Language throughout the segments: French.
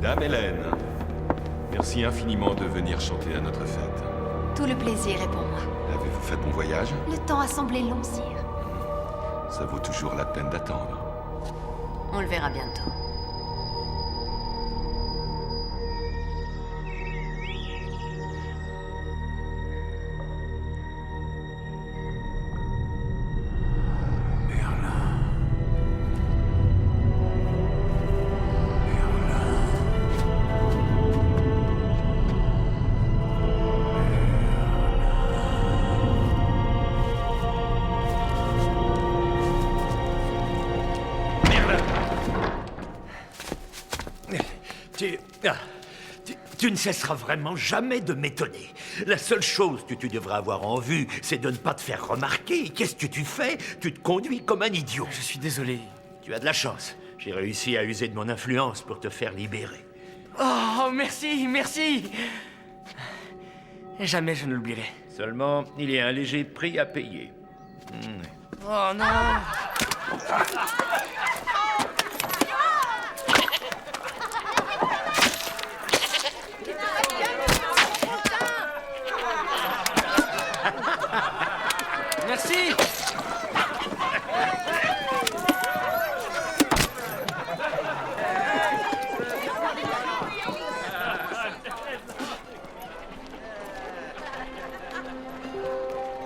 Dame Hélène, merci infiniment de venir chanter à notre fête. Tout le plaisir est pour moi. Avez-vous fait bon voyage? Le temps a semblé long, sire. Ça vaut toujours la peine d'attendre. On le verra bientôt. Tu ne cesseras vraiment jamais de m'étonner. La seule chose que tu devrais avoir en vue, c'est de ne pas te faire remarquer. Qu'est-ce que tu fais? Tu te conduis comme un idiot. Je suis désolé. Tu as de la chance. J'ai réussi à user de mon influence pour te faire libérer. Oh, merci, merci. Jamais je ne l'oublierai. Seulement, il y a un léger prix à payer. Oh non. Merci.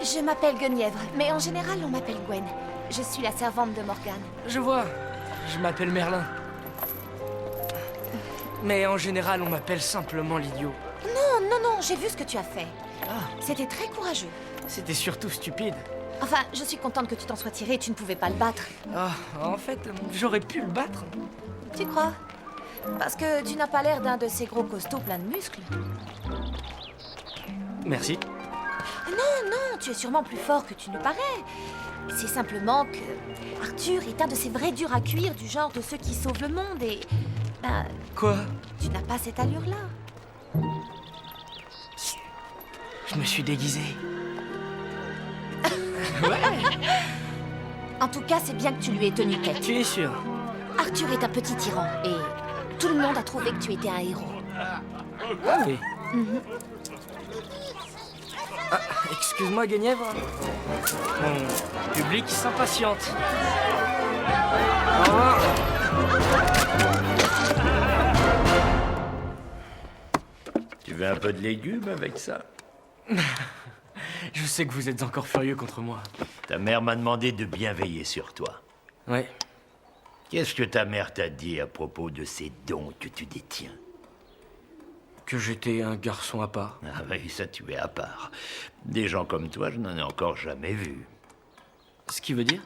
Je m'appelle Guenièvre, mais en général, on m'appelle Gwen. Je suis la servante de Morgane. Je vois. Je m'appelle Merlin. Mais en général, on m'appelle simplement l'idiot. Non, non, non, j'ai vu ce que tu as fait. C'était très courageux. C'était surtout stupide. Enfin, je suis contente que tu t'en sois tiré, tu ne pouvais pas le battre. En fait, j'aurais pu le battre. Tu crois? Parce que tu n'as pas l'air d'un de ces gros costauds pleins de muscles. Merci. Non, non, tu es sûrement plus fort que tu ne parais. C'est simplement que Arthur est un de ces vrais durs à cuire, du genre de ceux qui sauvent le monde et... Ben, Quoi? tu n'as pas cette allure-là. Je me suis déguisé. En tout cas, c'est bien que tu lui aies tenu tête. Tu es sûr? Arthur est un petit tyran et tout le monde a trouvé que tu étais un héros. Oui. Excuse-moi, Guenièvre. Mon public s'impatiente. Au revoir. Tu veux un peu de légumes avec ça? Je sais que vous êtes encore furieux contre moi. Ta mère m'a demandé de bien veiller sur toi. Ouais. Qu'est-ce que ta mère t'a dit à propos de ces dons que tu détiens? Que j'étais un garçon à part. Ah oui, ça tu es à part. Des gens comme toi, je n'en ai encore jamais vu. Ce qui veut dire?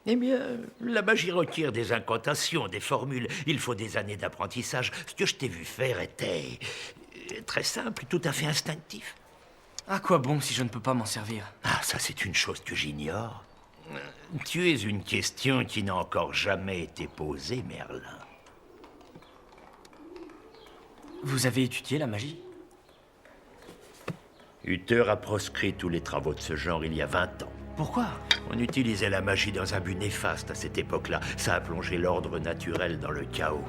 Eh bien, la magie requiert des incantations, des formules. Il faut des années d'apprentissage. Ce que je t'ai vu faire était très simple, tout à fait instinctif. À quoi bon si je ne peux pas m'en servir? Ah, ça c'est une chose que j'ignore. Tu es une question qui n'a encore jamais été posée, Merlin. Vous avez étudié la magie? Uther a proscrit tous les travaux de ce genre il y a 20 ans. Pourquoi? On utilisait la magie dans un but néfaste à cette époque-là. Ça a plongé l'ordre naturel dans le chaos.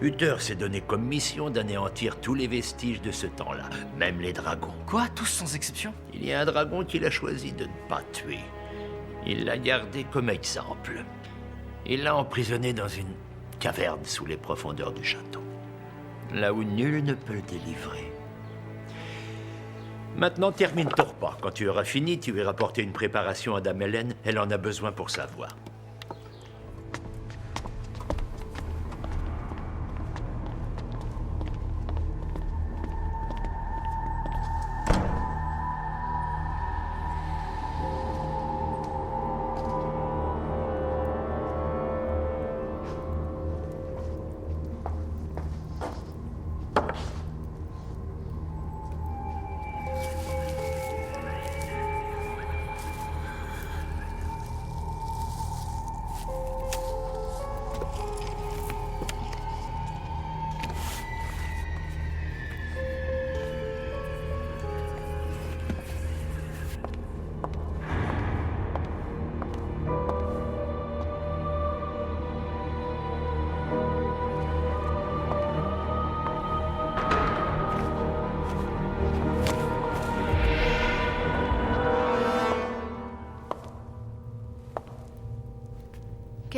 Uther s'est donné comme mission d'anéantir tous les vestiges de ce temps-là, même les dragons. Quoi? Tous sans exception? Il y a un dragon qu'il a choisi de ne pas tuer. Il l'a gardé comme exemple. Il l'a emprisonné dans une caverne sous les profondeurs du château, là où nul ne peut le délivrer. Maintenant, termine ton repas. Quand tu auras fini, tu iras porter une préparation à Dame Hélène. Elle en a besoin pour savoir.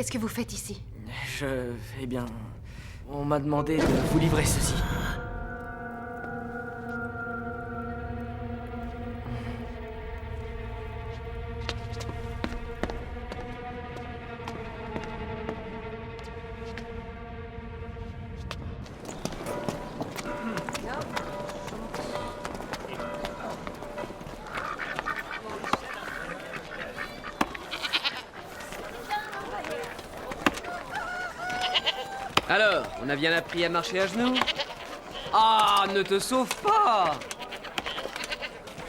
Qu'est-ce que vous faites ici? Eh bien... On m'a demandé de vous livrer ceci. Alors, on a bien appris à marcher à genoux? Ah, ne te sauve pas!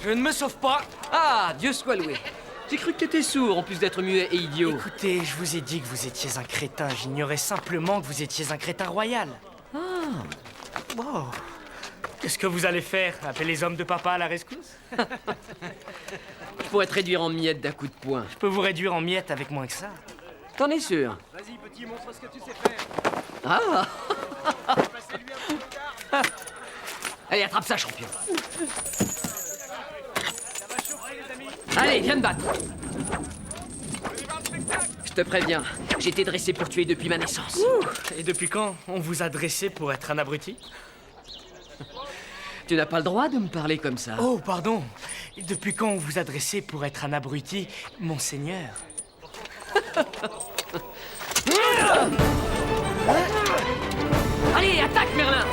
Je ne me sauve pas. Ah, Dieu soit loué. J'ai cru que t'étais sourd en plus d'être muet et idiot. Écoutez, je vous ai dit que vous étiez un crétin. J'ignorais simplement que vous étiez un crétin royal. Ah, Wow. Qu'est-ce que vous allez faire? Appeler les hommes de papa à la rescousse? je pourrais te réduire en miettes d'un coup de poing. Je peux vous réduire en miettes avec moins que ça. T'en es sûr? Vas-y, petit, montre ce que tu sais faire. Ah! Passez-lui un peu de garde. Allez, attrape ça, champion. Ça va chauffer, les amis. Allez, viens te battre. On y va au spectacle. Je te préviens, j'ai été dressé pour tuer depuis ma naissance. Et depuis quand on vous a dressé pour être un abruti? Tu n'as pas le droit de me parler comme ça. Oh, pardon. Et depuis quand on vous a dressé pour être un abruti, monseigneur? Allez, attaque, Merlin!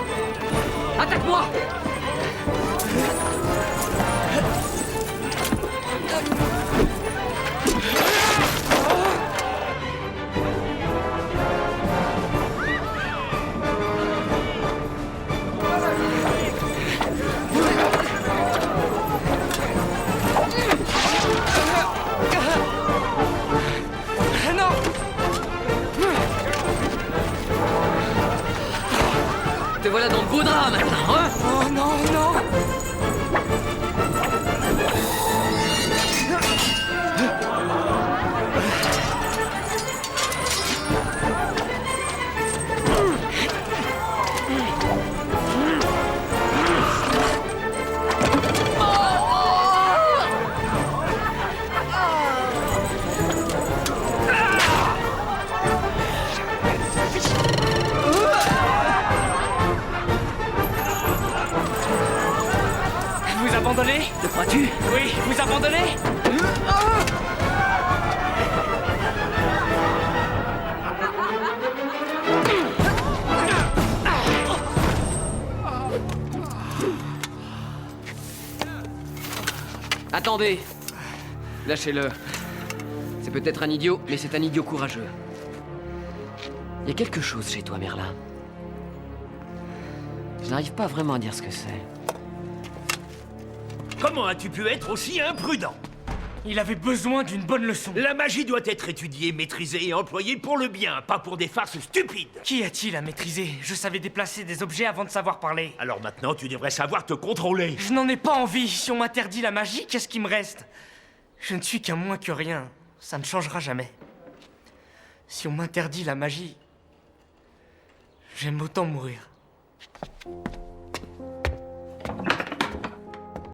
Attaque-moi! Non! Te voilà dans le beau drap maintenant, hein? Oh non, non! Vous abandonnez? Le crois-tu? Oui, vous abandonnez? Attendez! Lâchez-le. C'est peut-être un idiot, mais c'est un idiot courageux. Il y a quelque chose chez toi, Merlin. Je n'arrive pas vraiment à dire ce que c'est. Comment as-tu pu être aussi imprudent? Il avait besoin d'une bonne leçon. La magie doit être étudiée, maîtrisée et employée pour le bien, pas pour des farces stupides. Qui a-t-il à maîtriser? Je savais déplacer des objets avant de savoir parler. Alors maintenant, tu devrais savoir te contrôler. Je n'en ai pas envie. Si on m'interdit la magie, qu'est-ce qui me reste? Je ne suis qu'un moins que rien. Ça ne changera jamais. Si on m'interdit la magie, j'aime autant mourir.